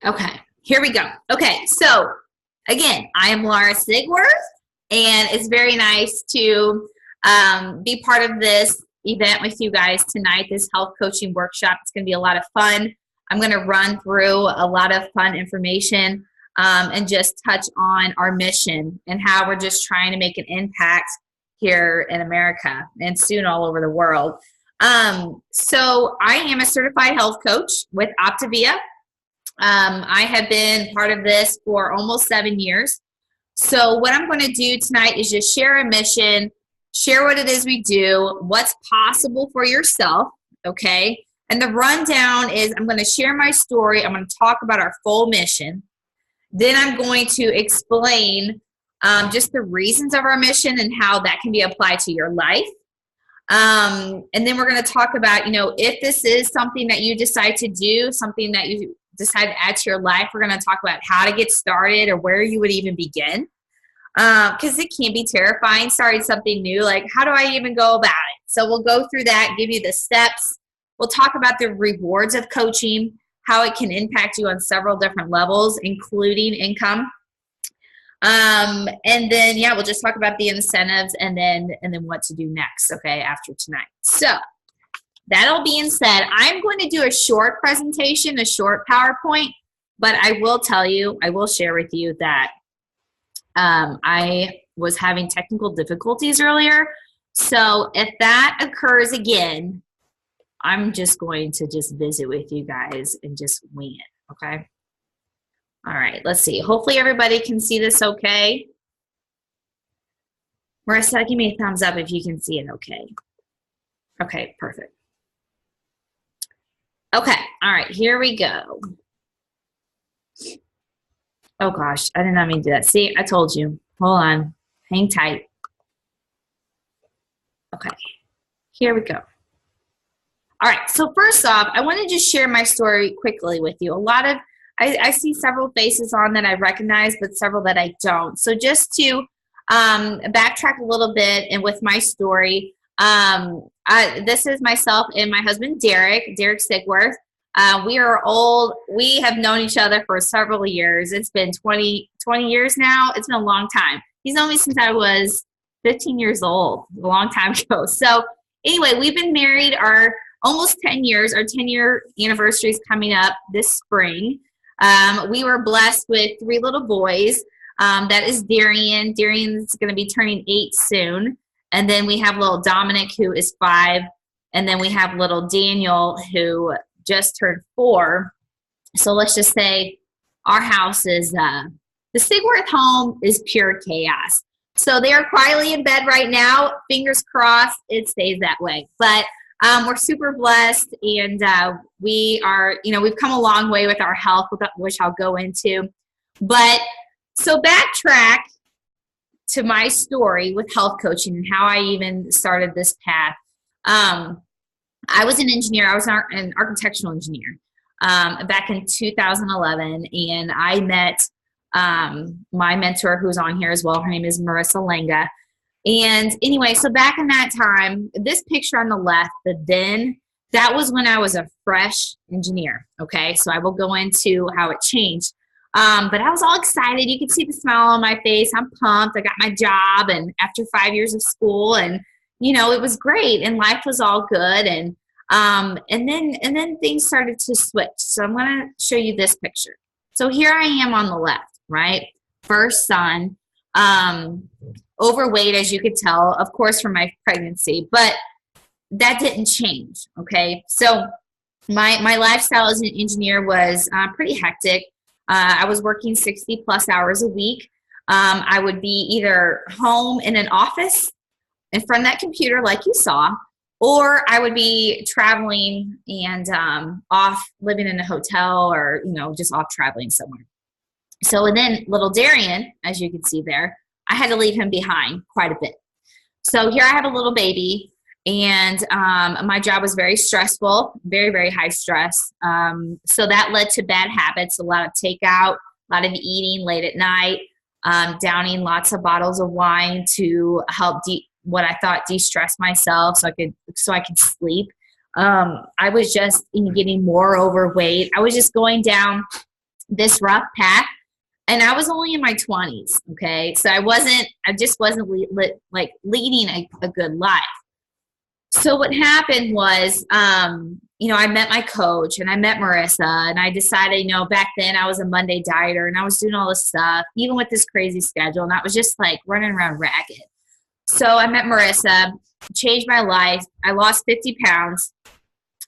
Okay, here we go. Okay, so again, I am Laura Sigworth, and it's very nice to be part of this event with you guys tonight, this health coaching workshop. It's going to be a lot of fun. I'm going to run through a lot of fun information and just touch on our mission and how we're just trying to make an impact here in America and soon all over the world. So I am a certified health coach with Optavia. I have been part of this for almost 7 years. So what I'm going to do tonight is just share a mission, share what it is we do, what's possible for yourself, okay? And the rundown is I'm going to share my story. I'm going to talk about our full mission. Then I'm going to explain just the reasons of our mission and how that can be applied to your life. And then we're going to talk about, if this is something that you decide to do, something that you decide to add to your life, we're going to talk about how to get started or where you would even begin. Because it can be terrifying starting something new. Like, how do I even go about it? So we'll go through that, give you the steps. We'll talk about the rewards of coaching, how it can impact you on several different levels, including income. And then, we'll just talk about the incentives and then what to do next, okay, after tonight. So that all being said, I'm going to do a short presentation, a short PowerPoint, but I will share with you that I was having technical difficulties earlier. So if that occurs again, I'm just going to visit with you guys and just wing it, okay? All right, let's see. Hopefully everybody can see this okay. Marissa, give me a thumbs up if you can see it okay. Okay, perfect. Okay, all right, here we go. Oh gosh, I did not mean to do that. See, I told you. Hold on, hang tight. Okay, here we go. All right, so first off, I want to just share my story quickly with you. I see several faces on that I recognize, but several that I don't. So just to backtrack a little bit and with my story, this is myself and my husband, Derek Sigworth. We are old. We have known each other for several years. It's been 20 years now. It's been a long time. He's known me since I was 15 years old, a long time ago. So anyway, we've been married almost 10 years. Our 10-year anniversary is coming up this spring. We were blessed with 3 little boys. That is Darian. Darian's going to be turning 8 soon. And then we have little Dominic, who is 5. And then we have little Daniel, who just turned 4. So let's just say our house is, the Sigworth home is pure chaos. So they are quietly in bed right now. Fingers crossed it stays that way. But we're super blessed, and we are, we've come a long way with our health, which I'll go into. But so backtrack to my story with health coaching and how I even started this path. I was an engineer. I was an architectural engineer back in 2011, and I met my mentor, who's on here as well. Her name is Marissa Lenga. And anyway, so back in that time, this picture on the left, that was when I was a fresh engineer, okay? So I will go into how it changed. But I was all excited. You can see the smile on my face. I'm pumped. I got my job, and after 5 years of school, and, it was great, and life was all good. And then things started to switch. So I'm going to show you this picture. So here I am on the left, right? First son. Overweight, as you could tell, of course, from my pregnancy, but that didn't change, okay? So my lifestyle as an engineer was pretty hectic. I was working 60 plus hours a week. I would be either home in an office in front of that computer like you saw, or I would be traveling and off living in a hotel or, just off traveling somewhere. So, and then little Darian, as you can see there, I had to leave him behind quite a bit. So here I have a little baby, and my job was very stressful, very, very high stress. So that led to bad habits, a lot of takeout, a lot of eating late at night, downing lots of bottles of wine to help what I thought de-stress myself so I could sleep. I was just getting more overweight. I was just going down this rough path. And I was only in my 20s, okay? So I just wasn't like leading a good life. So what happened was, I met my coach and I met Marissa, and I decided, back then I was a Monday dieter and I was doing all this stuff, even with this crazy schedule, and I was just like running around ragged. So I met Marissa, changed my life. I lost 50 pounds.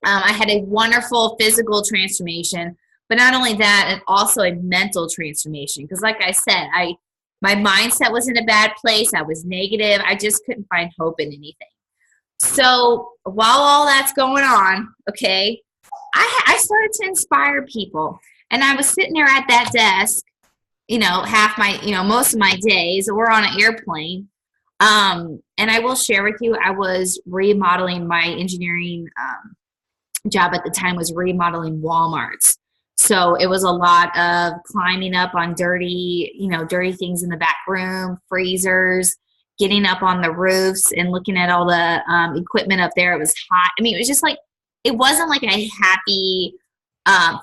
I had a wonderful physical transformation, but not only that, and also a mental transformation. Because like I said, my mindset was in a bad place. I was negative. I just couldn't find hope in anything. So while all that's going on, okay, I started to inspire people. And I was sitting there at that desk, most of my days, or on an airplane. And I will share with you, I was remodeling my engineering job at the time, was remodeling Walmarts. So it was a lot of climbing up on dirty things in the back room, freezers, getting up on the roofs and looking at all the equipment up there. It was hot. I mean, it was just like, it wasn't like a happy,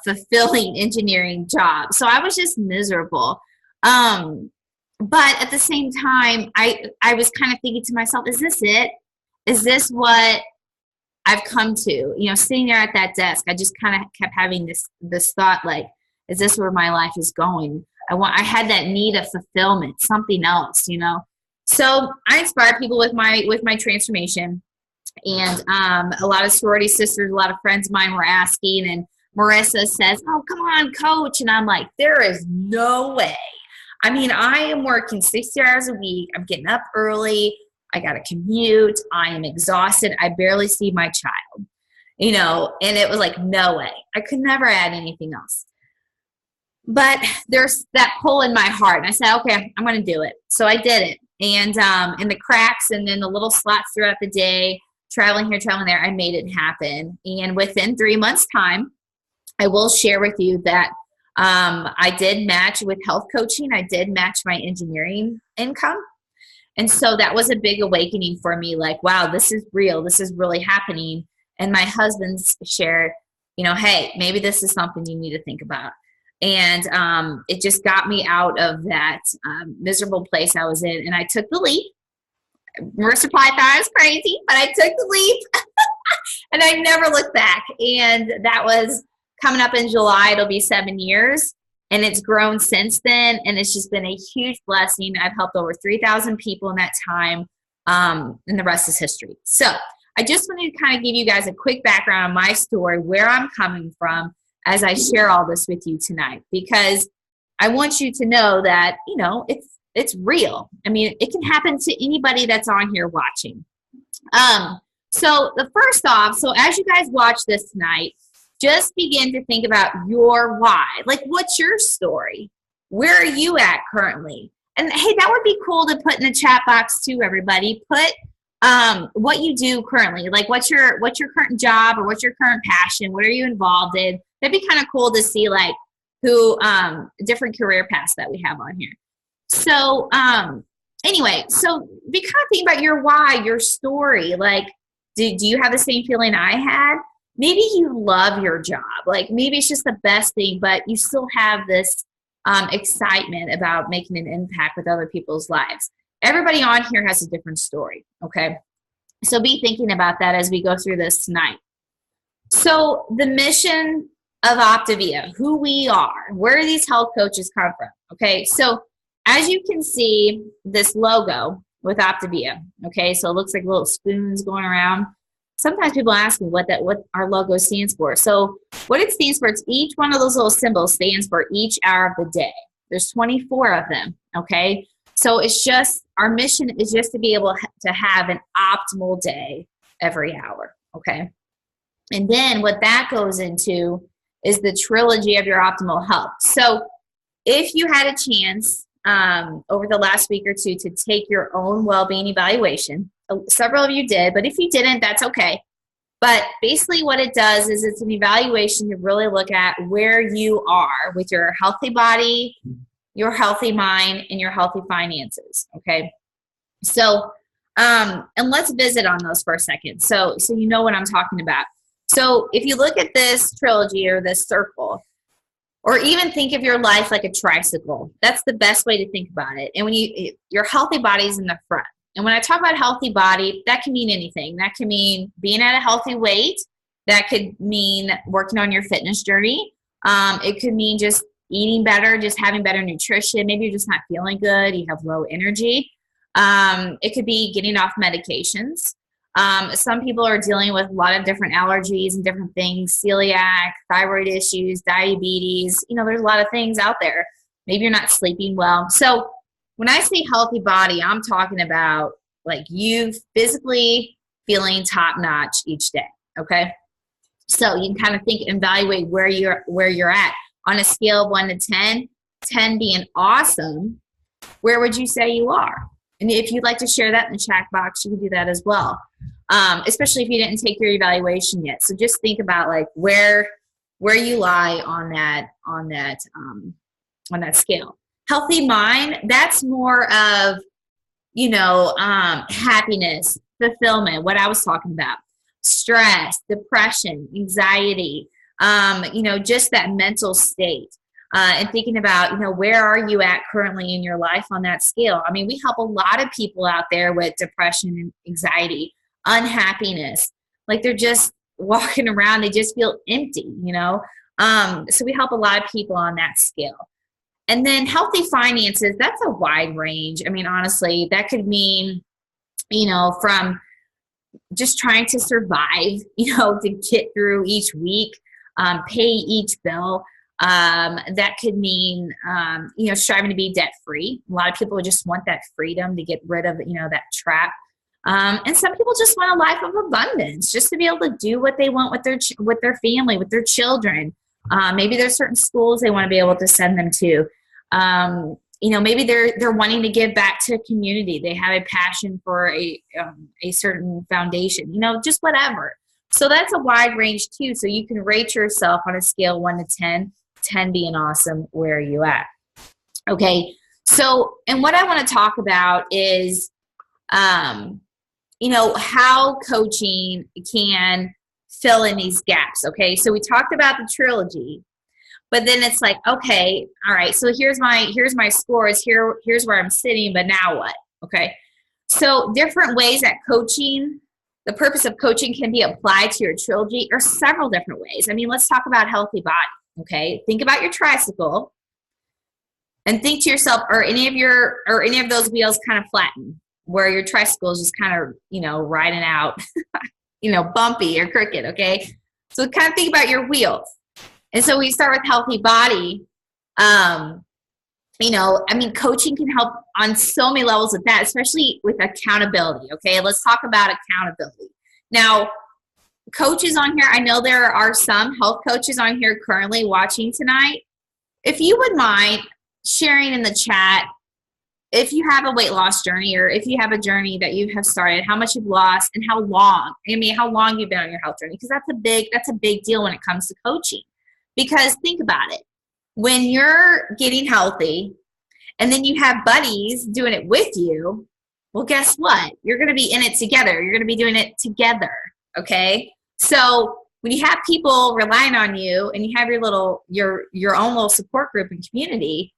fulfilling engineering job. So I was just miserable. But at the same time, I was kind of thinking to myself, is this it? Is this what I've come to? Sitting there at that desk, I just kind of kept having this thought, like, is this where my life is going? I had that need of fulfillment, something else, So I inspired people with my transformation, and a lot of sorority sisters, a lot of friends of mine were asking, and Marissa says, "Oh, come on, coach," and I'm like, there is no way. I mean, I am working 60 hours a week. I'm getting up early. I got to commute. I am exhausted. I barely see my child, and it was like, no way. I could never add anything else. But there's that pull in my heart. And I said, okay, I'm going to do it. So I did it. And in the cracks and then the little slots throughout the day, traveling here, traveling there, I made it happen. And within 3 months' time, I will share with you that I did match with health coaching. I did match my engineering income. And so that was a big awakening for me. Like, wow, this is real. This is really happening. And my husband shared, hey, maybe this is something you need to think about. And it just got me out of that miserable place I was in. And I took the leap. Marissa probably thought I was crazy, but I took the leap. And I never looked back. And that was coming up in July. It'll be 7 years. And it's grown since then. And it's just been a huge blessing. I've helped over 3,000 people in that time. And the rest is history. So I just wanted to kind of give you guys a quick background on my story, where I'm coming from, as I share all this with you tonight, because I want you to know that, it's real. I mean, it can happen to anybody that's on here watching. So the first off, so as you guys watch this tonight, just begin to think about your why. Like, what's your story? Where are you at currently? And hey, that would be cool to put in the chat box too, everybody. Put what you do currently. Like, what's your current job, or what's your current passion? What are you involved in? That'd be kind of cool to see, like, who different career paths that we have on here. So anyway, so be kind of thinking about your why, your story. Like, do you have the same feeling I had? Maybe you love your job. Like, maybe it's just the best thing, but you still have this excitement about making an impact with other people's lives. Everybody on here has a different story, okay? So be thinking about that as we go through this tonight. So the mission of Optavia, who we are, where do these health coaches come from, okay? So as you can see, this logo with Optavia, okay? So it looks like little spoons going around. Sometimes people ask me what our logo stands for. So what it stands for, it's each one of those little symbols stands for each hour of the day. There's 24 of them, okay? So it's just, our mission is just to be able to have an optimal day every hour, okay? And then what that goes into is the trilogy of your optimal health. So if you had a chance over the last week or two to take your own well-being evaluation, several of you did, but if you didn't, that's okay. But basically what it does is it's an evaluation to really look at where you are with your healthy body, your healthy mind, and your healthy finances, okay? So, and let's visit on those for a second. So you know what I'm talking about. So if you look at this trilogy or this circle, Or even think of your life like a tricycle. That's the best way to think about it. And when your healthy body is in the front. And when I talk about healthy body, that can mean anything. That can mean being at a healthy weight. That could mean working on your fitness journey. It could mean just eating better, just having better nutrition. Maybe you're just not feeling good. You have low energy. It could be getting off medications. Some people are dealing with a lot of different allergies and different things, celiac, thyroid issues, diabetes. There's a lot of things out there. Maybe you're not sleeping well. So when I say healthy body, I'm talking about like you physically feeling top notch each day. Okay. So you can kind of think and evaluate where you're at on a scale of 1 to 10, 10 being awesome. Where would you say you are? And if you'd like to share that in the chat box, you can do that as well. Especially if you didn't take your evaluation yet. So just think about like where you lie on that scale. Healthy mind, that's more of, happiness, fulfillment, what I was talking about. Stress, depression, anxiety, just that mental state. And thinking about, where are you at currently in your life on that scale? I mean, we help a lot of people out there with depression and anxiety, unhappiness. Like they're just walking around, they just feel empty, So we help a lot of people on that scale. And then healthy finances, that's a wide range. I mean, honestly, that could mean, from just trying to survive, to get through each week, pay each bill. That could mean, striving to be debt free. A lot of people just want that freedom to get rid of, that trap. And some people just want a life of abundance, just to be able to do what they want with their family, with their children. Maybe there's certain schools they want to be able to send them to. Maybe they're wanting to give back to a community. They have a passion for a certain foundation, just whatever. So that's a wide range too. So you can rate yourself on a scale 1 to 10, 10 being awesome. Where are you at? Okay. So, and what I want to talk about is, how coaching can fill in these gaps. Okay. So we talked about the trilogy, but then it's like, okay, all right. So here's my scores. Here's where I'm sitting, but now what? Okay. So different ways that the purpose of coaching can be applied to your trilogy are several different ways. I mean, let's talk about healthy body. Okay. Think about your tricycle and think to yourself, are any of those wheels kind of flattened where your tricycle is just kind of, riding out, bumpy or crooked. Okay. So kind of think about your wheels. And so we start with healthy body. Coaching can help on so many levels with that, especially with accountability. Okay. Let's talk about accountability. Now, coaches on here, I know there are some health coaches on here currently watching tonight. If you would mind sharing in the chat, if you have a weight loss journey or if you have a journey that you have started, how much you've lost and how long you've been on your health journey, because that's a big deal when it comes to coaching. Because think about it. When you're getting healthy and then you have buddies doing it with you, well, guess what? You're going to be in it together. You're going to be doing it together. Okay. So when you have people relying on you and you have your own little support group and community,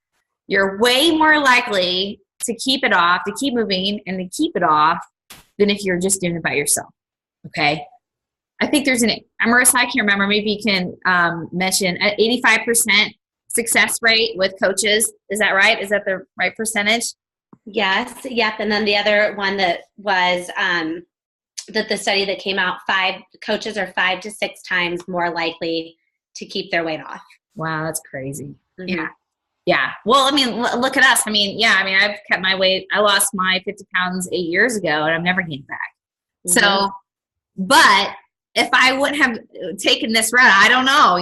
you're way more likely to keep it off, to keep moving and to keep it off than if you're just doing it by yourself. Okay. I think there's Marissa, I can't remember, maybe you can mention an 85% success rate with coaches. Is that right? Is that the right percentage? Yes. Yep. And then the other one that was that the study that came out, coaches are 5 to 6 times more likely to keep their weight off. Wow, that's crazy. Mm-hmm. Yeah. Yeah. Well, I mean, look at us. I've kept my weight. I lost my 50 pounds 8 years ago and I've never gained back. Mm-hmm. So, but if I wouldn't have taken this route, I don't know,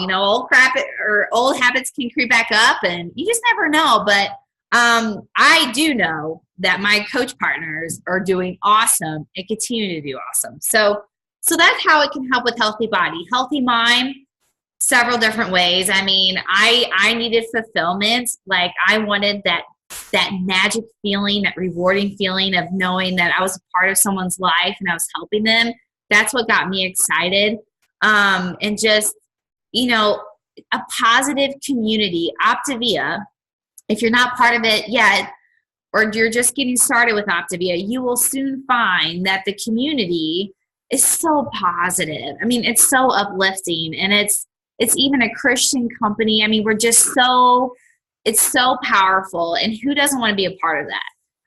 old habits can creep back up and you just never know. But I do know that my coach partners are doing awesome and continue to do awesome. So that's how it can help with healthy body, healthy mind, several different ways. I mean, I needed fulfillment. Like I wanted that magic feeling, that rewarding feeling of knowing that I was a part of someone's life and I was helping them. That's what got me excited. And just, a positive community. Optavia, if you're not part of it yet, or you're just getting started with Optavia, you will soon find that the community is so positive. I mean, it's so uplifting, and it's even a Christian company. I mean, it's so powerful, and who doesn't want to be a part of that?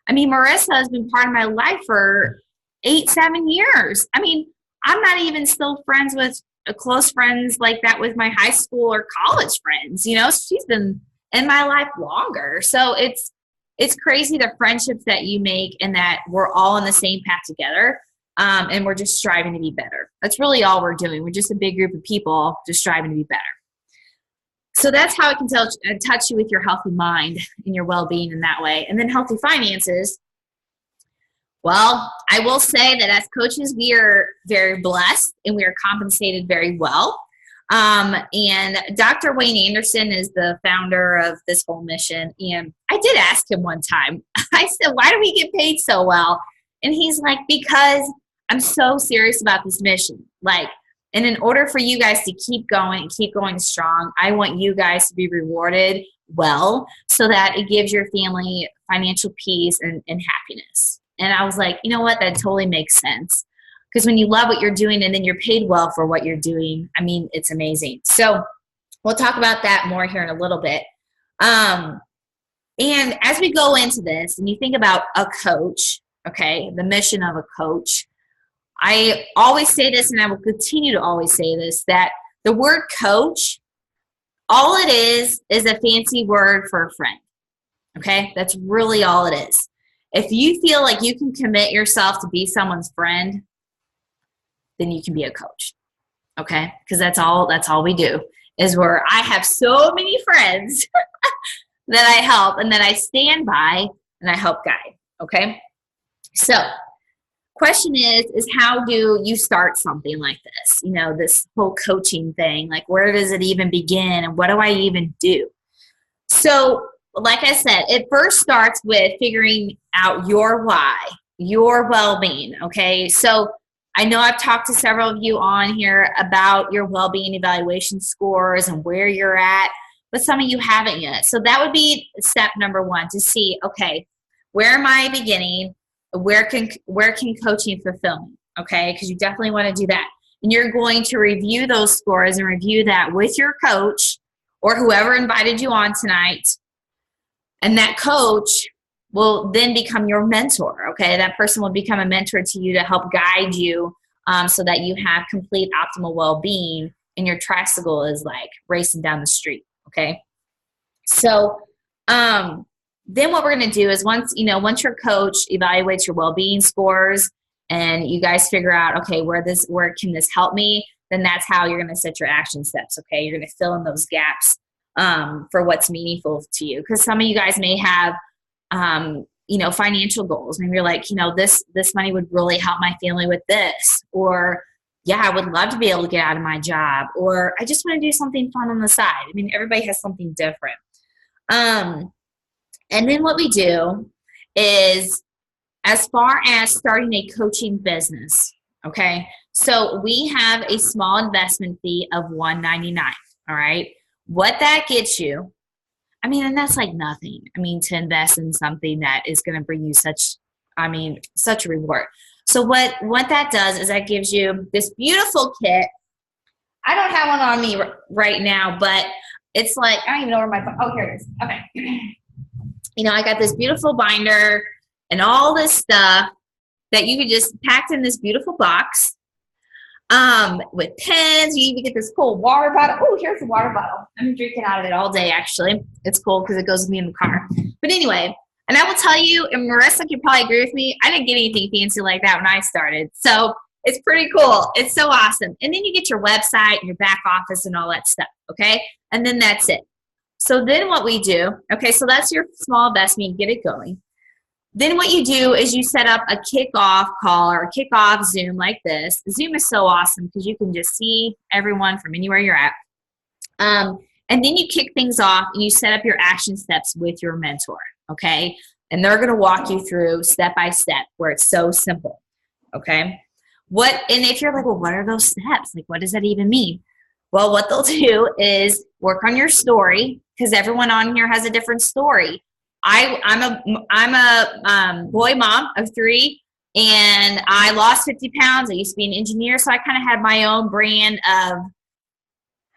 I mean, Marissa has been part of my life for 7 years. I mean, I'm not even still friends with close friends like that with my high school or college friends. You know, she's been in my life longer. So it's crazy the friendships that you make, and that we're all on the same path together. And we're just striving to be better. That's really all we're doing. We're just a big group of people just striving to be better. So that's how it can touch you with your healthy mind and your well-being in that way. And then healthy finances. Well, I will say that as coaches, we are very blessed and we are compensated very well. And Dr. Wayne Anderson is the founder of this whole mission. And I did ask him one time, I said, why do we get paid so well? And he's like, because I'm so serious about this mission. Like, and in order for you guys to keep going and keep going strong, I want you guys to be rewarded well so that it gives your family financial peace and happiness. And I was like, you know what? That totally makes sense. Because when you love what you're doing and then you're paid well for what you're doing, I mean, it's amazing. So we'll talk about that more here in a little bit. And as we go into this and you think about a coach, okay, the mission of a coach, I always say this, and I will continue to always say this, that the word coach, all it is a fancy word for a friend, okay? That's really all it is. If you feel like you can commit yourself to be someone's friend, then you can be a coach, okay? Because that's all we do, is where I have so many friends that I help and that I stand by and I help guide, okay? So question is how do you start something like this? You know, this whole coaching thing, like where does it even begin and what do I even do? So like I said, it first starts with figuring out your why, your well-being, okay? So I know I've talked to several of you on here about your well-being evaluation scores and where you're at, but some of you haven't yet. So that would be step number one, to see, okay, where am I beginning? Where can coaching fulfill me? Okay, because you definitely want to do that. And you're going to review those scores and review that with your coach or whoever invited you on tonight. And that coach will then become your mentor, okay? That person will become a mentor to you to help guide you so that you have complete optimal well-being and your tricycle is like racing down the street, okay? So then what we're going to do is once your coach evaluates your well-being scores and you guys figure out, okay, where can this help me, then that's how you're going to set your action steps, okay? You're going to fill in those gaps for what's meaningful to you. Because some of you guys may have financial goals. Maybe you're like, this money would really help my family with this. Or, yeah, I would love to be able to get out of my job. Or I just want to do something fun on the side. I mean, everybody has something different. And then what we do is, as far as starting a coaching business, okay, so we have a small investment fee of $199, all right? What that gets you, I mean, and that's like nothing. I mean, to invest in something that is going to bring you such a reward. So what that does is that gives you this beautiful kit. I don't have one on me right now, but it's like, I don't even know where my phone, oh, here it is. Okay. I got this beautiful binder and all this stuff that you could just pack in this beautiful box with pens. You even get this cool water bottle. Oh, here's the water bottle. I'm drinking out of it all day, actually. It's cool because it goes with me in the car. But anyway, and I will tell you, and Marissa could probably agree with me, I didn't get anything fancy like that when I started. So it's pretty cool. It's so awesome. And then you get your website and your back office and all that stuff, okay? And then that's it. So then what we do, okay, so that's your small investment, get it going. Then what you do is you set up a kickoff call or a kickoff Zoom like this. Zoom is so awesome because you can just see everyone from anywhere you're at. And then you kick things off and you set up your action steps with your mentor, okay? And they're going to walk you through step by step where it's so simple, okay? And if you're like, well, what are those steps? Like, what does that even mean? Well, what they'll do is work on your story, because everyone on here has a different story. I'm a boy mom of 3, and I lost 50 pounds. I used to be an engineer, so I kind of had my own brand of,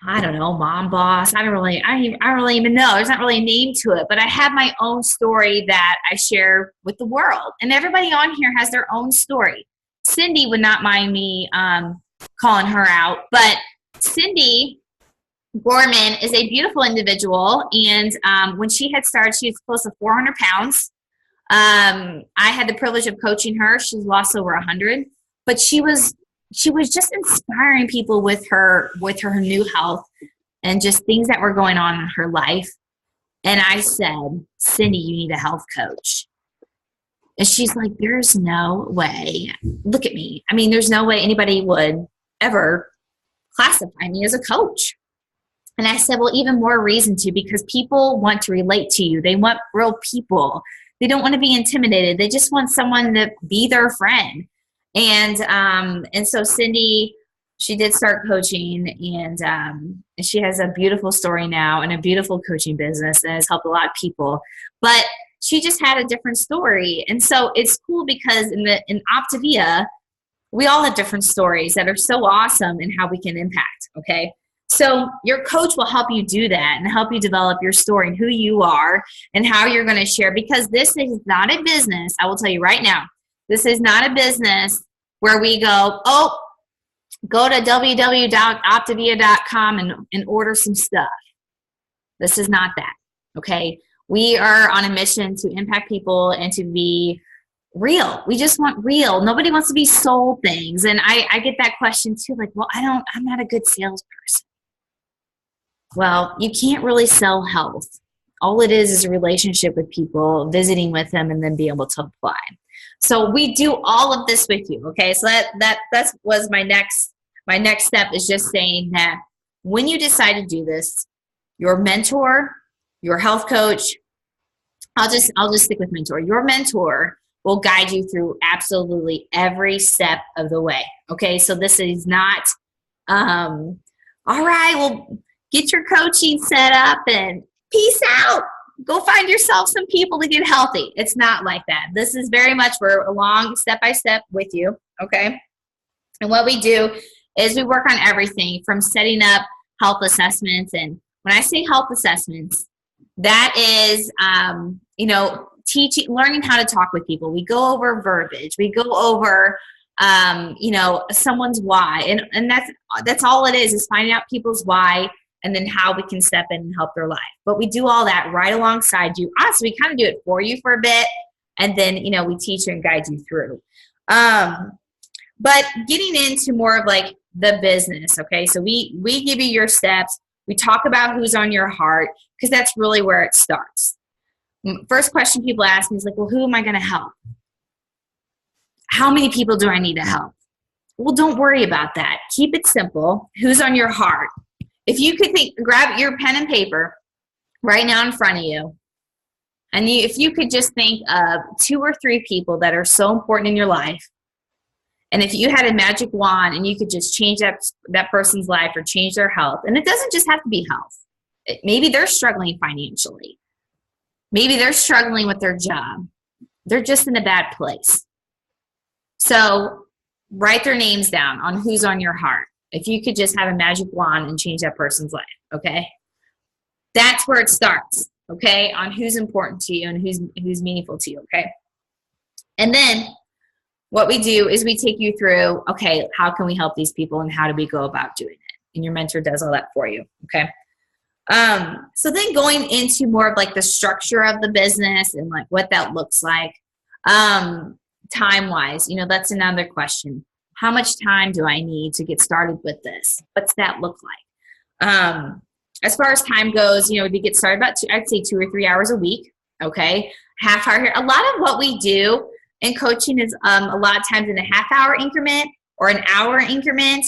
I don't know, mom boss. I don't really even know. There's not really a name to it, but I have my own story that I share with the world. And everybody on here has their own story. Cindy would not mind me calling her out, but Cindy Gorman is a beautiful individual. And when she had started, she was close to 400 pounds. I had the privilege of coaching her. She's lost over 100, but she was just inspiring people with her new health and just things that were going on in her life. And I said, Cindy, you need a health coach. And she's like, there's no way. Look at me. I mean, there's no way anybody would ever classify me as a coach. And I said, well, even more reason to, because people want to relate to you. They want real people. They don't want to be intimidated. They just want someone to be their friend. And so Cindy, she did start coaching, and she has a beautiful story now and a beautiful coaching business, and has helped a lot of people. But she just had a different story. And so it's cool because in Optavia, we all have different stories that are so awesome in how we can impact, okay? So your coach will help you do that and help you develop your story and who you are and how you're going to share, because this is not a business. I will tell you right now, this is not a business where we go to www.optavia.com and order some stuff. This is not that, okay? We are on a mission to impact people and to be real. We just want real. Nobody wants to be sold things. And I get that question too, like, well, I'm not a good salesperson. Well, you can't really sell health. All it is a relationship with people, visiting with them, and then being able to apply. So we do all of this with you, okay? So that was my next step, is just saying that when you decide to do this, your mentor, your health coach, I'll just stick with mentor. Your mentor will guide you through absolutely every step of the way, okay? So this is not, all right, well, get your coaching set up and peace out. Go find yourself some people to get healthy. It's not like that. This is very much, we're along step by step with you, okay? And what we do is we work on everything from setting up health assessments. And when I say health assessments, that is, learning how to talk with people. We go over verbiage. We go over, someone's why. And that's all it is finding out people's why, and then how we can step in and help their life. But we do all that right alongside you. Honestly, we kind of do it for you for a bit, and then, we teach you and guide you through. But getting into more of like the business, okay? So we give you your steps. We talk about who's on your heart, because that's really where it starts. First question people ask me is like, well, who am I going to help? How many people do I need to help? Well, don't worry about that. Keep it simple. Who's on your heart? If you could grab your pen and paper right now in front of you, and if you could just think of 2 or 3 people that are so important in your life, and if you had a magic wand and you could just change that person's life or change their health, and it doesn't just have to be health. Maybe they're struggling financially. Maybe they're struggling with their job. They're just in a bad place. So write their names down on who's on your heart. If you could just have a magic wand and change that person's life, okay? That's where it starts, okay? On who's important to you and who's meaningful to you, okay? And then what we do is we take you through, okay, how can we help these people and how do we go about doing it? And your mentor does all that for you, okay? So then going into more of like the structure of the business and like what that looks like, time-wise, that's another question. How much time do I need to get started with this? What's that look like? As far as time goes, we get started about I'd say 2 or 3 hours a week, okay? Half hour here. A lot of what we do in coaching is a lot of times in a half-hour increment or an hour increment.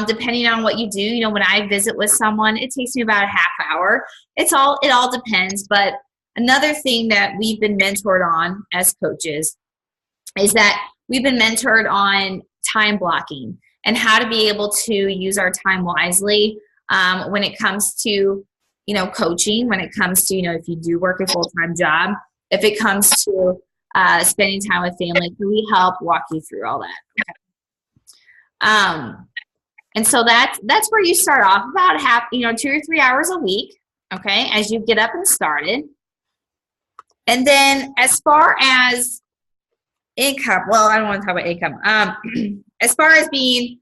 Depending on what you do, when I visit with someone, it takes me about a half hour. It all depends. But another thing that we've been mentored on as coaches is that we've been mentored on time blocking and how to be able to use our time wisely. when it comes to, coaching, when it comes to, if you do work a full-time job, if it comes to spending time with family, so we help walk you through all that. Okay. And so that's where you start off, about 2 or 3 hours a week, okay, as you get up and started. And then as far as income, well, I don't want to talk about income. As far as being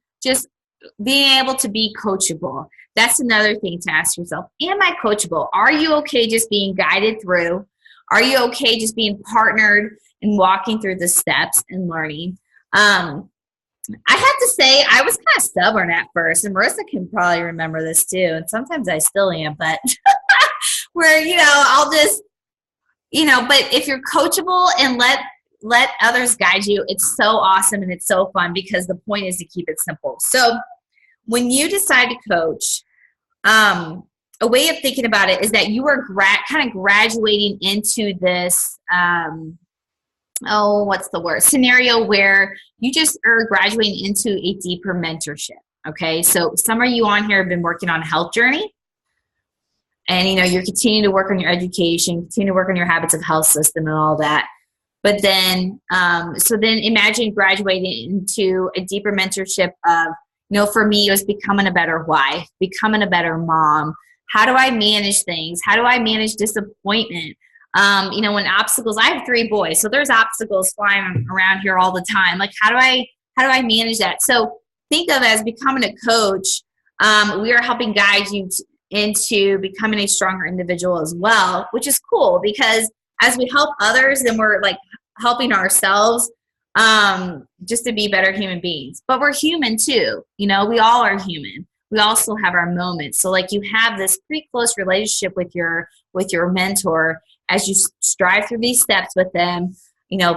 able to be coachable, that's another thing to ask yourself. Am I coachable? Are you okay just being guided through? Are you okay just being partnered and walking through the steps and learning? I have to say, I was kind of stubborn at first, and Marissa can probably remember this too, and sometimes I still am, but where, I'll just, but if you're coachable and let others guide you, it's so awesome and it's so fun, because the point is to keep it simple. So when you decide to coach, a way of thinking about it is that you are kind of graduating into this, scenario where you just are graduating into a deeper mentorship. Okay. So some of you on here have been working on a health journey, and, you're continuing to work on your education, continue to work on your habits of health system and all that. But then, then imagine graduating into a deeper mentorship of, for me, it was becoming a better wife, becoming a better mom. How do I manage things? How do I manage disappointment? When obstacles, I have 3 boys, so there's obstacles flying around here all the time. Like, how do I manage that? So think of it as becoming a coach. We are helping guide you into becoming a stronger individual as well, which is cool, because as we help others, then we're like helping ourselves, just to be better human beings. But we're human too. We all are human. We also have our moments. So like, you have this pretty close relationship with your mentor as you strive through these steps with them,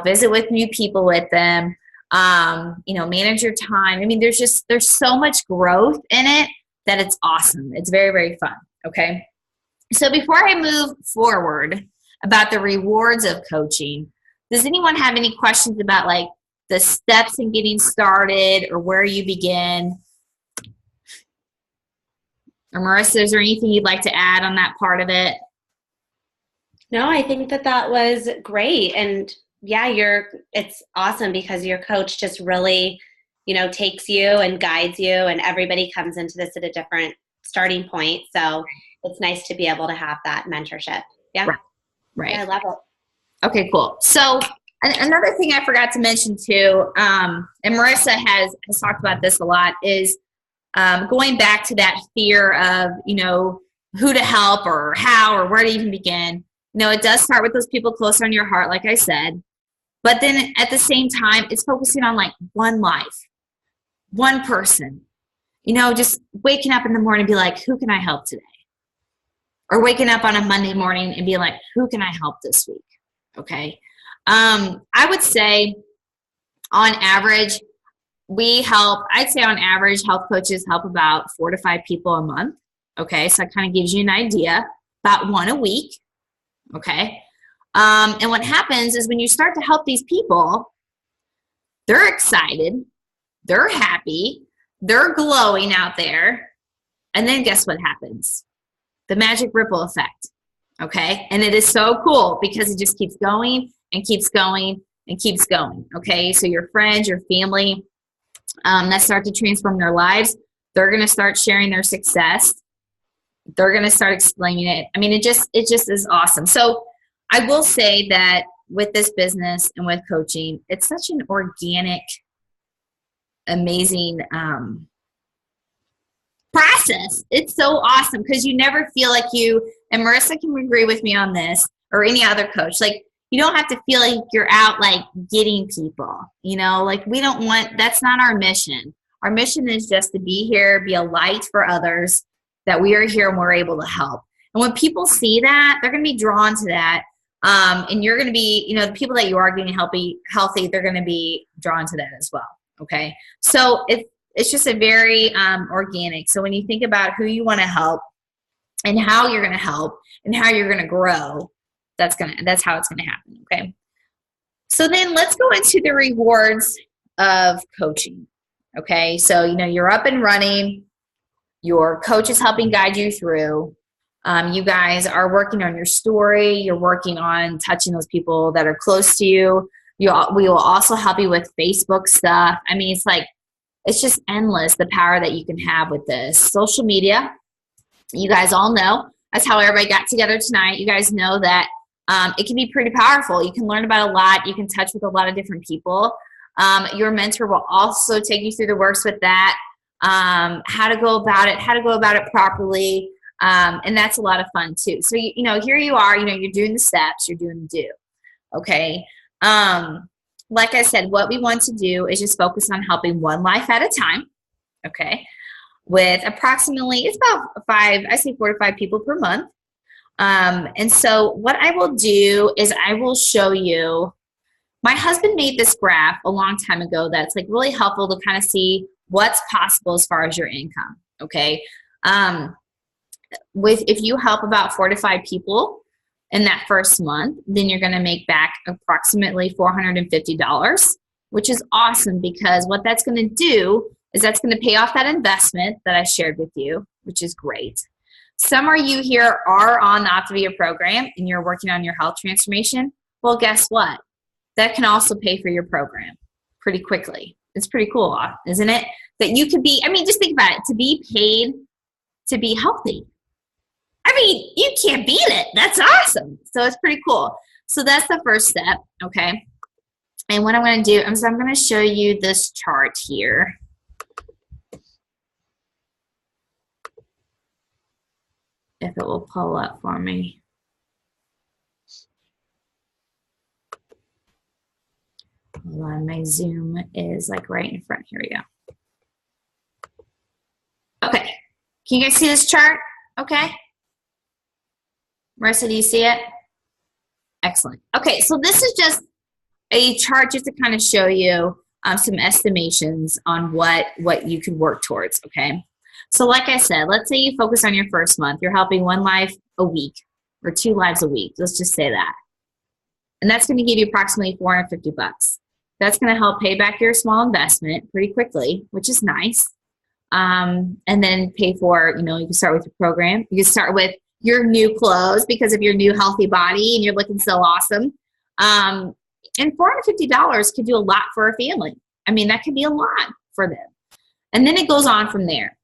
visit with new people with them, manage your time. I mean, there's so much growth in it that it's awesome. It's very, very fun. Okay. So before I move forward about the rewards of coaching, does anyone have any questions about like the steps in getting started or where you begin? Or Marissa, is there anything you'd like to add on that part of it? No, I think that was great. And yeah, it's awesome because your coach just really, takes you and guides you, and everybody comes into this at a different starting point. So it's nice to be able to have that mentorship. Yeah. Right. Yeah, I love it. Okay, cool. So another thing I forgot to mention too, and Marissa has talked about this a lot, is going back to that fear of, who to help or how or where to even begin. It does start with those people closer on your heart, like I said. But then at the same time, it's focusing on like one life, one person. Just waking up in the morning and be like, who can I help today? Or waking up on a Monday morning and be like, who can I help this week? Okay. I would say on average, on average, health coaches help about 4 to 5 people a month. Okay. So it kind of gives you an idea, about 1 a week. Okay. And what happens is when you start to help these people, they're excited, they're happy, they're glowing out there. And then guess what happens? The magic ripple effect. Okay. And it is so cool because it just keeps going and keeps going and keeps going. Okay. So your friends, your family, that start to transform their lives, they're going to start sharing their success. They're going to start explaining it. I mean, it just is awesome. So I will say that with this business and with coaching, it's such an organic, amazing process. It's so awesome because you never feel like and Marissa can agree with me on this, or any other coach, like you don't have to feel like you're out like getting people, like that's not our mission. Our mission is just to be here, be a light for others, that we are here and we're able to help. And when people see that, they're going to be drawn to that. And you're going to be, the people that you are getting healthy, they're going to be drawn to that as well. Okay. So it's just a very organic. So when you think about who you want to help and how you're going to help and how you're going to grow, that's how it's going to happen. Okay. So then let's go into the rewards of coaching. Okay. So, you're up and running. Your coach is helping guide you through. You guys are working on your story. You're working on touching those people that are close to you. We will also help you with Facebook stuff. I mean, it's just endless, the power that you can have with this. Social media, you guys all know. That's how everybody got together tonight. You guys know that it can be pretty powerful. You can learn about a lot. You can touch with a lot of different people. Your mentor will also take you through the works with that, how to go about it properly. And that's a lot of fun too. So, here you are, you're doing the steps, you're doing the do. Okay. Like I said, what we want to do is just focus on helping one life at a time. Okay. With approximately, it's about 4 to 5 people per month. And so what I will do is I will show you, my husband made this graph a long time ago that's really helpful to kind of see what's possible as far as your income. Okay. If you help about 4 to 5 people in that first month, then you're going to make back approximately $450, which is awesome, because what that's going to do is that's going to pay off that investment that I shared with you, which is great. Some of you here are on the Optavia program and you're working on your health transformation. Well, guess what? That can also pay for your program pretty quickly. It's pretty cool, isn't it? That you could be, just think about it, to be paid to be healthy. You can't beat it. That's awesome. So it's pretty cool. So that's the first step, okay? And what I'm going to do is I'm going to show you this chart here. If it will pull up for me. Hold on, my Zoom is right in front. Here we go. Okay. Can you guys see this chart? Okay. Marissa, do you see it? Excellent. Okay, so this is just a chart just to kind of show you some estimations on what you could work towards, okay? So like I said, let's say you focus on your first month. You're helping 1 life a week or 2 lives a week. Let's just say that. And that's going to give you approximately $450. That's going to help pay back your small investment pretty quickly, which is nice. And then pay for, you can start with your program. You can start with your new clothes because of your new healthy body and you're looking so awesome. And $450 could do a lot for a family. That could be a lot for them. And then it goes on from there.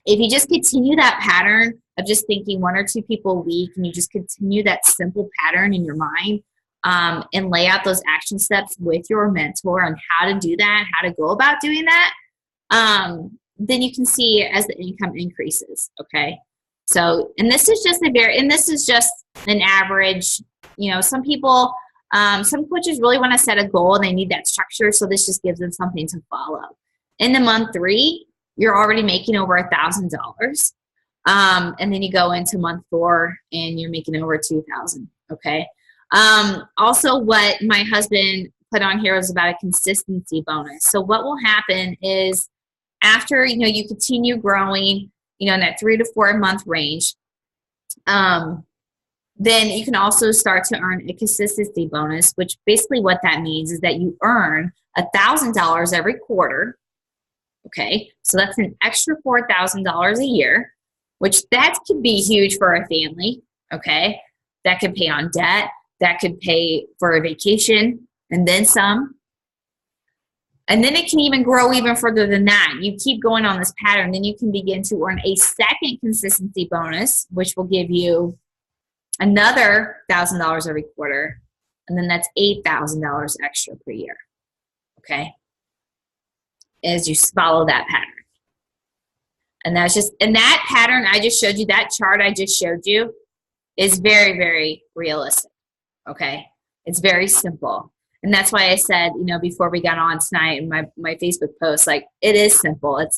If you just continue that pattern of just thinking 1 or 2 people a week, and you just continue that simple pattern in your mind, and lay out those action steps with your mentor on how to do that, how to go about doing that, then you can see as the income increases, okay? So, and this is just an average, some people, some coaches really want to set a goal and they need that structure, so this just gives them something to follow. In the month 3, you're already making over $1,000. And then you go into month 4 and you're making over $2,000, okay? Also, what my husband put on here was about a consistency bonus. So what will happen is after, you continue growing, in that 3 to 4 month range, then you can also start to earn a consistency bonus, which basically what that means is that you earn $1,000 every quarter. Okay, so that's an extra $4,000 a year, which that could be huge for a family. Okay, that could pay on debt, that could pay for a vacation, and then some. And then it can even grow even further than that. You keep going on this pattern, then you can begin to earn a second consistency bonus, which will give you another $1,000 every quarter, and then that's $8,000 extra per year. Okay, as you follow that pattern. And that pattern I just showed you, that chart I just showed you, is very, very realistic. Okay, it's very simple. And that's why I said, before we got on tonight in my Facebook post, it is simple. It's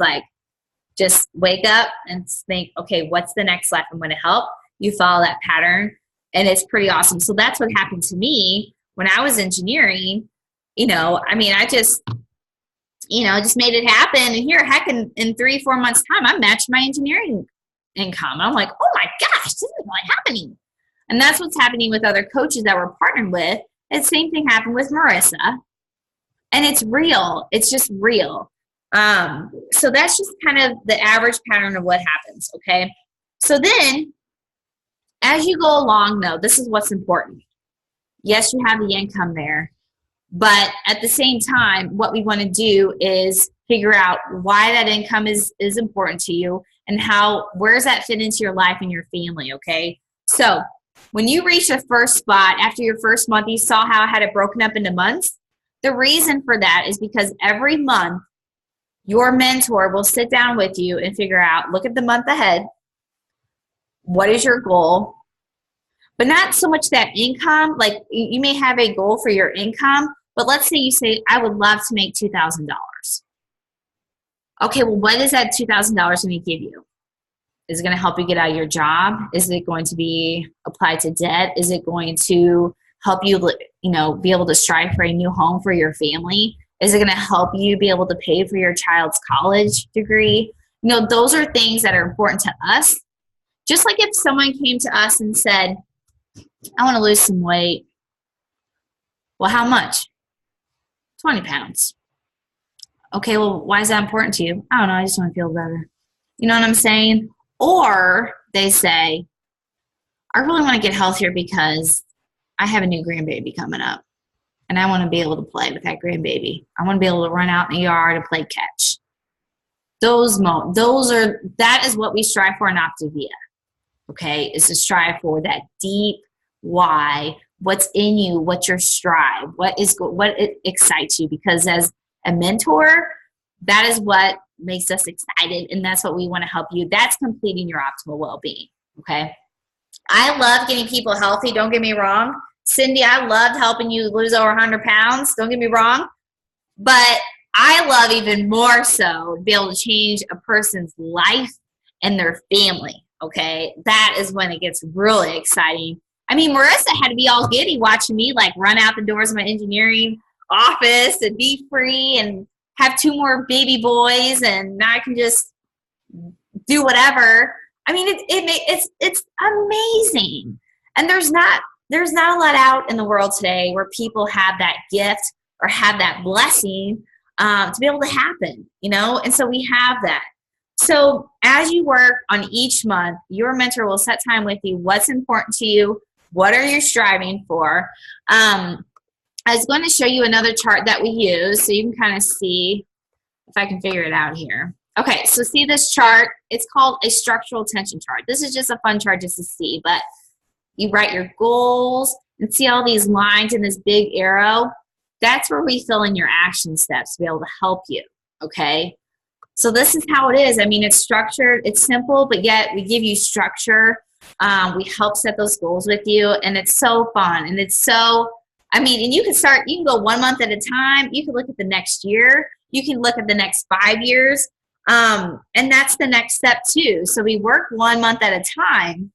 just wake up and think, okay, what's the next life I'm going to help? You follow that pattern, and it's pretty awesome. So that's what happened to me when I was engineering. I just made it happen. And here, heck, in 3-4 months' time, I matched my engineering income. And I'm like, oh my gosh, this is really happening. And that's what's happening with other coaches that we're partnered with. And the same thing happened with Marissa. And it's real. It's just real. So that's just kind of the average pattern of what happens, okay? So then, as you go along, though, this is what's important. Yes, you have the income there, but at the same time, what we want to do is figure out why that income is important to you and where does that fit into your life and your family, okay? So when you reach the first spot after your first month, you saw how I had it broken up into months. The reason for that is because every month, your mentor will sit down with you and figure out, look at the month ahead. What is your goal? But not so much that income. Like you may have a goal for your income, but let's say you say, I would love to make $2,000. Okay, well, what is that $2,000 going to give you? Is it going to help you get out of your job? Is it going to be applied to debt? Is it going to help you, be able to strive for a new home for your family? Is it going to help you be able to pay for your child's college degree? Those are things that are important to us. Just like if someone came to us and said, I want to lose some weight. Well, how much? 20 pounds. Okay, well, why is that important to you? I don't know. I just want to feel better. You know what I'm saying? Or they say, I really want to get healthier because I have a new grandbaby coming up. And I want to be able to play with that grandbaby. I want to be able to run out in the yard and play catch. That is what we strive for in Optavia. Okay, is to strive for that deep why, what's in you, what's your strive, what excites you. Because as a mentor, that is what makes us excited, and that's what we want to help you. That's completing your optimal well-being. Okay, I love getting people healthy. Don't get me wrong. Cindy, I loved helping you lose over 100 pounds. Don't get me wrong. But I love even more so to be able to change a person's life and their family, okay? That is when it gets really exciting. I mean, Marissa had to be all giddy watching me, run out the doors of my engineering office and be free and have 2 more baby boys, and now I can just do whatever. I mean, it's amazing. And there's not a lot out in the world today where people have that gift or have that blessing to be able to happen, and so we have that. So as you work on each month, your mentor will set time with you. What's important to you? What are you striving for? I was going to show you another chart that we use so you can kind of see if I can figure it out here. Okay, so see this chart? It's called a structural tension chart. This is just a fun chart just to see, but you write your goals and see all these lines in this big arrow. That's where we fill in your action steps to be able to help you, okay? So this is how it is. I mean, it's structured, it's simple, but yet we give you structure. We help set those goals with you, and it's so fun. And it's so, and you can go 1 month at a time. You can look at the next year. You can look at the next 5 years. And that's the next step too. So we work 1 month at a time,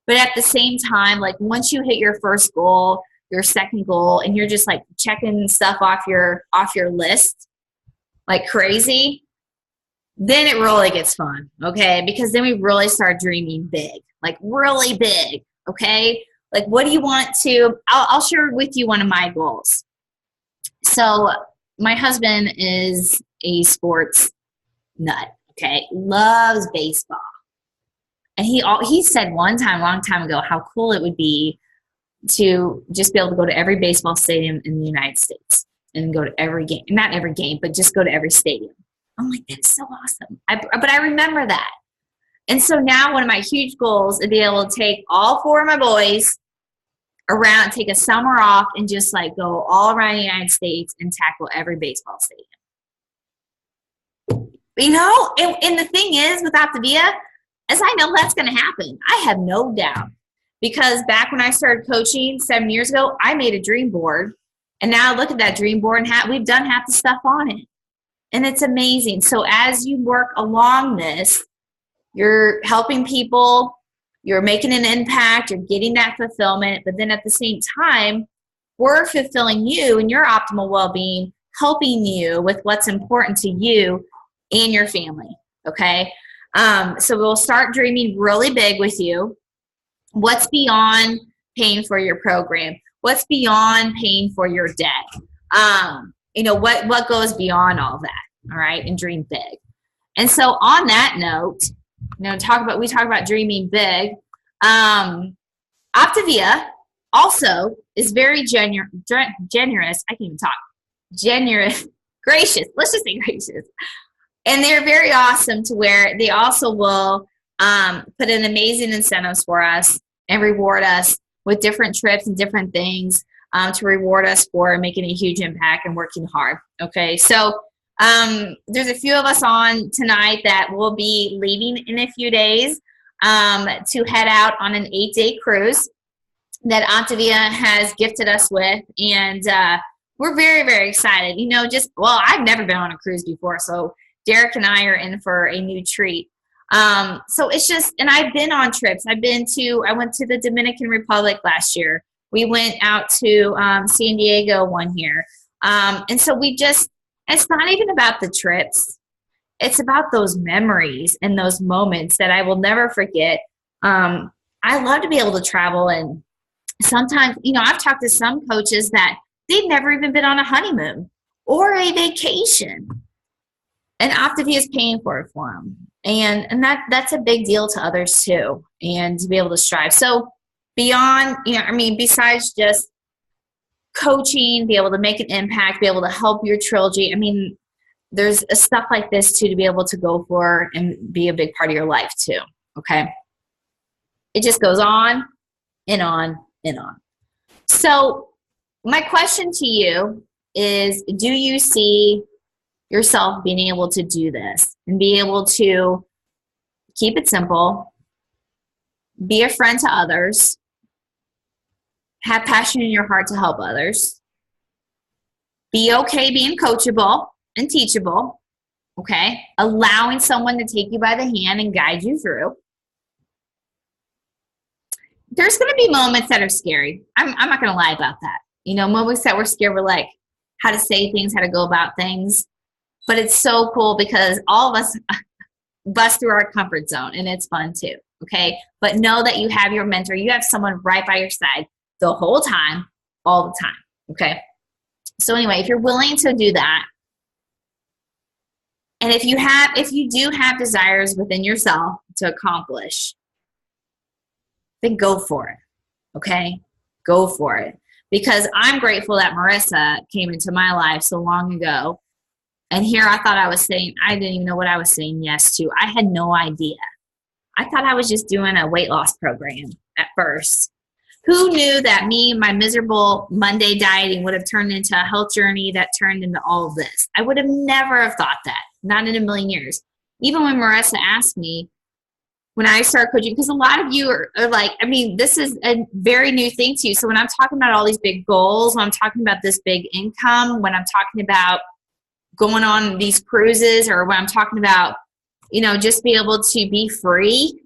but at the same time, once you hit your first goal, your second goal, and you're just checking stuff off your list like crazy, then it really gets fun, okay? Because then we really start dreaming big, really big, okay? What do you want to, I'll share with you one of my goals. So my husband is a sports nut, okay? Loves baseball. And he said one time, a long time ago, how cool it would be to just be able to go to every baseball stadium in the United States and go to every game. Not every game, but just go to every stadium. I'm like, that's so awesome. But I remember that. And so now one of my huge goals is to be able to take all 4 of my boys around, take a summer off, and just go all around the United States and tackle every baseball stadium. And the thing is with Optavia, as I know that's going to happen. I have no doubt. Because back when I started coaching 7 years ago, I made a dream board. And now look at that dream board, and we've done half the stuff on it. And it's amazing. So as you work along this, you're helping people, you're making an impact, you're getting that fulfillment, but then at the same time, we're fulfilling you and your optimal well-being, helping you with what's important to you and your family, okay? So we'll start dreaming really big with you. What's beyond paying for your program? What's beyond paying for your debt? What goes beyond all that? all right, and dream big. And so on that note, we talk about dreaming big. Optavia also is very generous. I can't even talk. Generous, gracious. Let's just say gracious. And they're very awesome to where they also will put in amazing incentives for us and reward us with different trips and different things to reward us for making a huge impact and working hard. Okay, so there's a few of us on tonight that will be leaving in a few days to head out on an 8-day cruise that Optavia has gifted us with. And we're very, very excited. I've never been on a cruise before, so Derek and I are in for a new treat. So it's just, and I've been on trips. I went to the Dominican Republic last year. We went out to San Diego one year. And so it's not even about the trips. It's about those memories and those moments that I will never forget. I love to be able to travel. And sometimes, I've talked to some coaches that they've never even been on a honeymoon or a vacation. And Optavia is paying for it for them. And that's a big deal to others too. And to be able to strive. So beyond, besides just coaching, be able to make an impact, be able to help your trilogy. There's stuff like this too to be able to go for and be a big part of your life too. Okay. It just goes on and on and on. So my question to you is, do you see yourself being able to do this and be able to keep it simple, be a friend to others, have passion in your heart to help others, be okay being coachable and teachable, okay, allowing someone to take you by the hand and guide you through. There's going to be moments that are scary. I'm not going to lie about that. Moments that we're scared, we're like, how to say things, how to go about things. But it's so cool because all of us bust through our comfort zone, and it's fun too, okay? But know that you have your mentor. You have someone right by your side the whole time, all the time, okay? So anyway, if you're willing to do that, and if you do have desires within yourself to accomplish, then go for it, okay? Go for it. Because I'm grateful that Marissa came into my life so long ago. And here I thought I didn't even know what I was saying yes to. I had no idea. I thought I was just doing a weight loss program at first. Who knew that my miserable Monday dieting would have turned into a health journey that turned into all of this? I would have never have thought that. Not in a million years. Even when Marissa asked me, when I started coaching, because a lot of you are like, this is a very new thing to you. So when I'm talking about all these big goals, when I'm talking about this big income, when I'm talking about going on these cruises, or when I'm talking about, just be able to be free,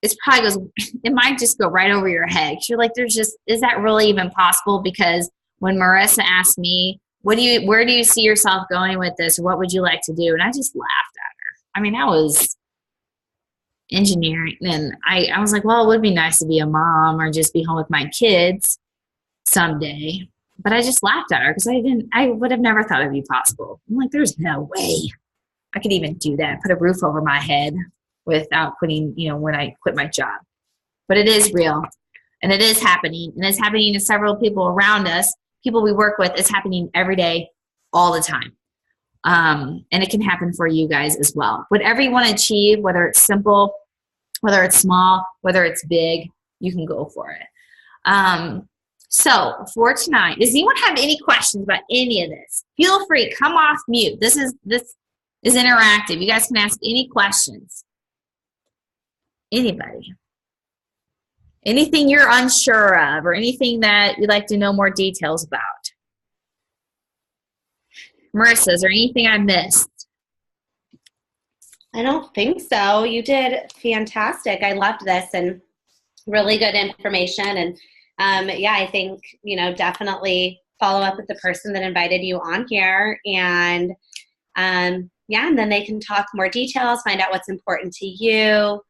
it might just go right over your head. You're like, is that really even possible? Because when Marissa asked me, where do you see yourself going with this? What would you like to do? And I just laughed at her. I was engineering, and I was like, well, it would be nice to be a mom or just be home with my kids someday. But I just laughed at her because I would have never thought it'd be possible. I'm like, there's no way I could even do that, put a roof over my head without quitting, when I quit my job. But it is real, and it is happening, and it's happening to several people around us, people we work with. It's happening every day, all the time. And it can happen for you guys as well. Whatever you want to achieve, whether it's simple, whether it's small, whether it's big, you can go for it. So for tonight, does anyone have any questions about any of this? Feel free, come off mute. This is interactive. You guys can ask any questions. Anybody? Anything you're unsure of, or anything that you'd like to know more details about? Marissa, is there anything I missed? I don't think so. You did fantastic. I loved this, and really good information. And I think, definitely follow up with the person that invited you on here, and and then they can talk more details, find out what's important to you,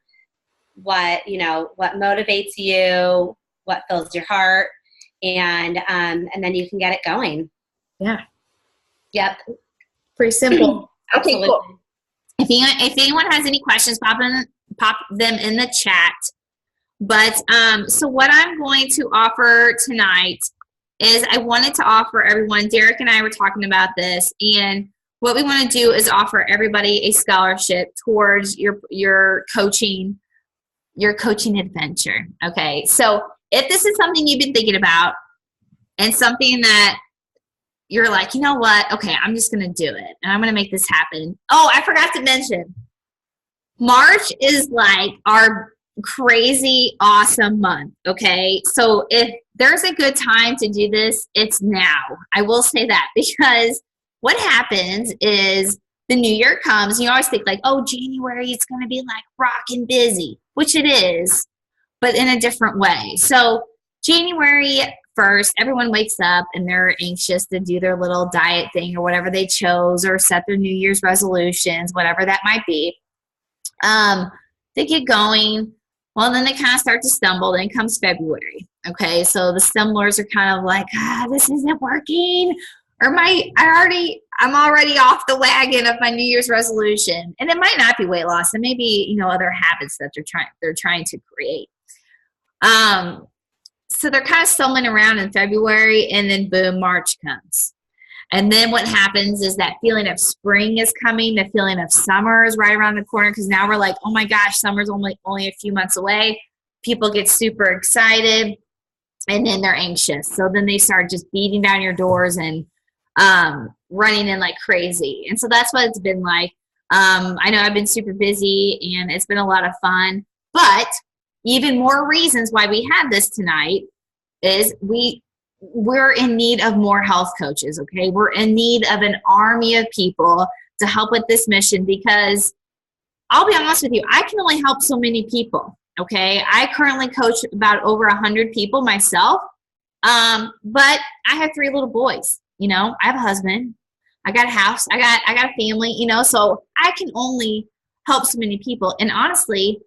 what motivates you, what fills your heart, and then you can get it going. Yeah. Yep. Pretty simple. Okay, Absolutely. cool. If anyone has any questions, pop them in the chat. But so what I'm going to offer tonight is I wanted to offer everyone, Derek and I were talking about this, and what we want to do is offer everybody a scholarship towards your coaching adventure. Okay, so if this is something you've been thinking about and something that you're like, you know what, okay, I'm just going to do it and I'm going to make this happen. Oh, I forgot to mention, March is like our crazy awesome month. Okay, so if there's a good time to do this, it's now. I will say that, because what happens is the new year comes, you always think like, oh, January, it's going to be like rockin' busy, which it is, but in a different way. So January 1st, everyone wakes up and they're anxious to do their little diet thing or whatever they chose, or set their New Year's resolutions, whatever that might be. They get going. Well, then they kind of start to stumble. Then comes February. Okay, so the stumblers are kind of like, this isn't working, or I'm already off the wagon of my New Year's resolution. And it might not be weight loss, and maybe other habits that they're trying to create. So they're kind of stumbling around in February, and then boom, March comes. And then what happens is that feeling of spring is coming. The feeling of summer is right around the corner, because now we're like, oh my gosh, summer's only a few months away. People get super excited, and then they're anxious. So then they start just beating down your doors and running in like crazy. And so that's what it's been like. I know I've been super busy, and it's been a lot of fun. But even more reasons why we had this tonight is we're in need of more health coaches, okay? We're in need of an army of people to help with this mission, because I'll be honest with you, I can only help so many people, okay? I currently coach about over 100 people myself, but I have 3 little boys, I have a husband, I got a house, I got a family, so I can only help so many people. And honestly,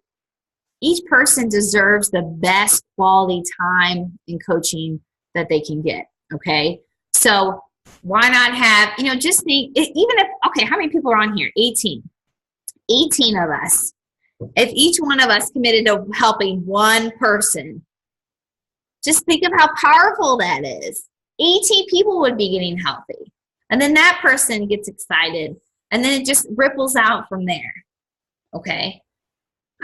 each person deserves the best quality time in coaching that they can get, okay? So why not have, just think, even if, okay, how many people are on here? 18 of us. If each one of us committed to helping one person, just think of how powerful that is. 18 people would be getting healthy. And then that person gets excited, and then it just ripples out from there, okay?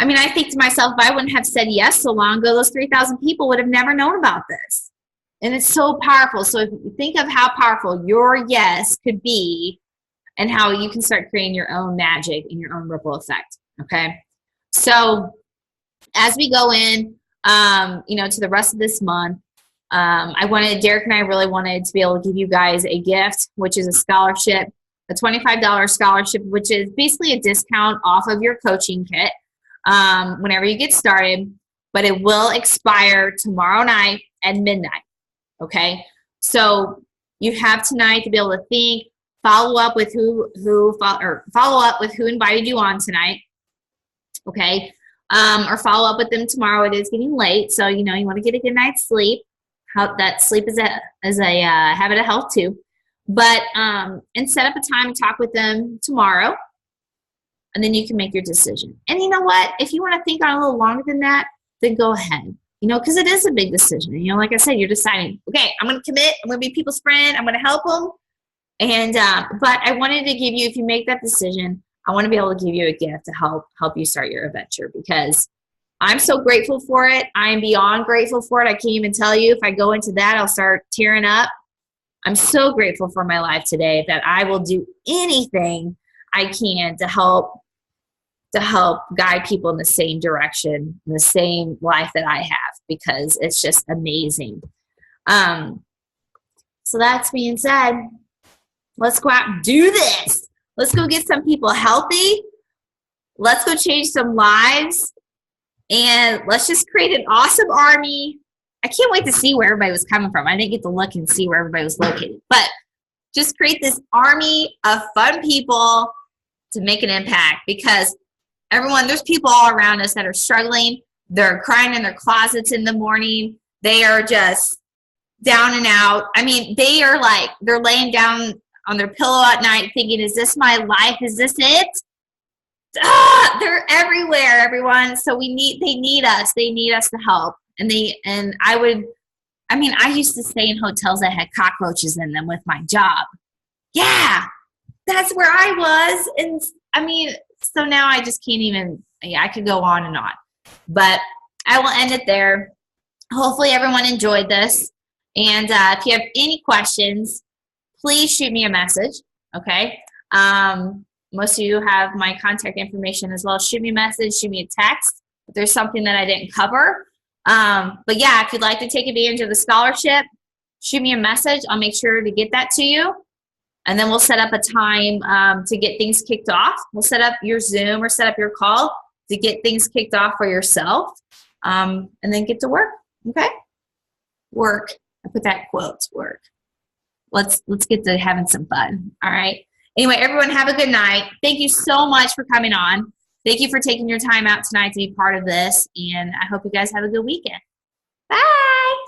I mean, I think to myself, if I wouldn't have said yes so long ago, those 3,000 people would have never known about this. And it's so powerful. So if you think of how powerful your yes could be, and how you can start creating your own magic and your own ripple effect, okay? So as we go in, to the rest of this month, Derek and I really wanted to be able to give you guys a gift, which is a scholarship, a $25 scholarship, which is basically a discount off of your coaching kit whenever you get started, but it will expire tomorrow night at midnight. Okay, so you have tonight to be able to think, follow up with who invited you on tonight. Okay, or follow up with them tomorrow. It is getting late, so you want to get a good night's sleep. How that sleep is a habit of health too. But and set up a time to talk with them tomorrow, and then you can make your decision. And you know what? If you want to think on a little longer than that, then go ahead. Because it is a big decision. Like I said, you're deciding, okay, I'm going to commit. I'm going to be people's friend. I'm going to help them. And but I wanted to give you, if you make that decision, I want to be able to give you a gift to help you start your adventure, because I'm so grateful for it. I am beyond grateful for it. I can't even tell you. If I go into that, I'll start tearing up. I'm so grateful for my life today that I will do anything I can to help guide people in the same direction, in the same life that I have, because it's just amazing. So that's being said, let's go out and do this. Let's go get some people healthy. Let's go change some lives. And let's just create an awesome army. I can't wait to see where everybody was coming from. I didn't get to look and see where everybody was located. But just create this army of fun people to make an impact, because there's people all around us that are struggling. They're crying in their closets in the morning. They are just down and out. I mean, they're laying down on their pillow at night thinking, is this my life? Is this it? They're everywhere, everyone. So they need us. They need us to help. I used to stay in hotels that had cockroaches in them with my job. Yeah, that's where I was. And so now I just can't even, I could go on and on. But I will end it there. Hopefully everyone enjoyed this. And if you have any questions, please shoot me a message, okay? Most of you have my contact information as well. Shoot me a message, shoot me a text if there's something that I didn't cover. But yeah, if you'd like to take advantage of the scholarship, shoot me a message. I'll make sure to get that to you. And then we'll set up a time to get things kicked off. We'll set up your Zoom or set up your call to get things kicked off for yourself. And then get to work, okay? Work. I put that quote, work. Let's get to having some fun, all right? Anyway, everyone have a good night. Thank you so much for coming on. Thank you for taking your time out tonight to be part of this, and I hope you guys have a good weekend. Bye.